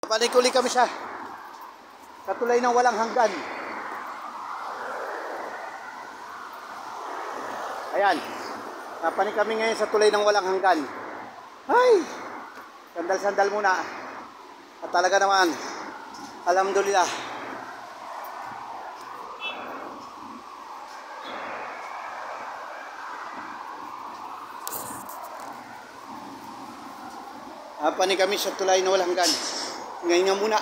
Balik uli kami sa tulay ng walang hanggan. Ayan. Napanik kami ngayon sa tulay ng walang hanggan. Ay! Sandal-sandal muna. At talaga naman, alhamdulillah. Napanik kami sa tulay ng walang hanggan. Ngayon nga muna.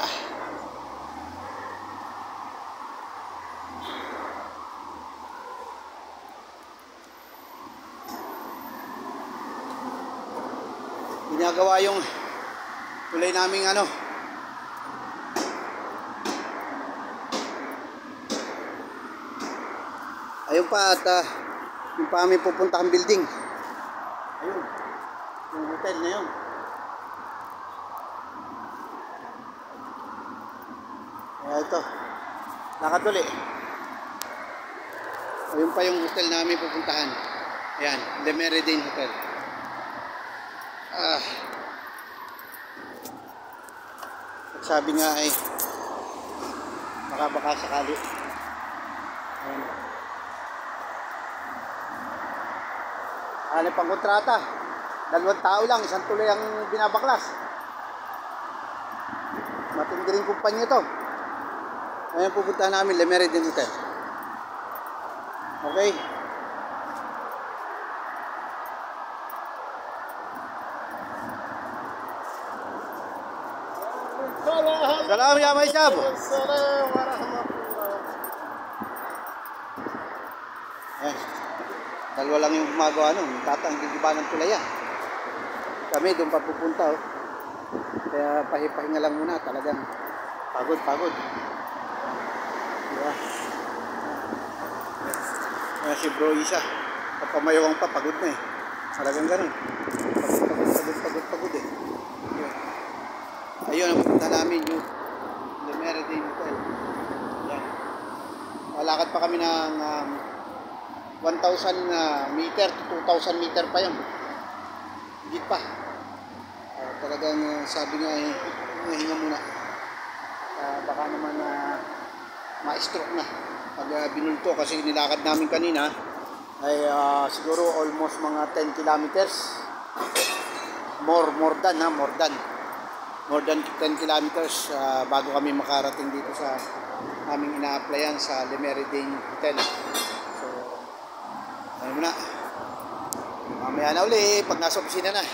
Ginagawa yung tulay naming ano. Ayun pa at yung pa kami pupuntahang building. Ayun. Yung hotel na yun. Kaya ito. Nakatuli. Ayun pa yung hotel namin pupuntahan. Ayan. Le Méridien Hotel. At sabi nga ay baka sakali. Ayan. Ano pang kontrata? 2 tao lang, isang tuloy ang binabaklas. Matindi rin kumpanya to. Ayan, pupunta namin Le Méridien Hotel. Okay. Salam ya may sab. Assalamu warahmatullah. Dalawa lang yung gumagawa nun, tatang gigiba ng tulaya. Kami doon pa pupunta, oh. Kaya pahipahinga lang muna, talagang pagod. Diba? Kaya si Bro Isa, kapamayawang pa, pagod na eh. Talagang ganun. Pagod eh. Ayun, ang pupunta namin yung Le Méridien Hotel. Yan. Malakad pa kami ng 1,000 meter to 2,000 meter pa yun. Higit pa. Talagang sabi nga eh, hinga muna. Baka naman ma-stroke na pag binulto kasi nilakad namin kanina ay siguro almost mga 10 kilometers. More than 10 kilometers bago kami makarating dito sa aming ina-applyan sa Le Méridien Hotel. So, ano muna, mamaya na uli pag nasa opisina na.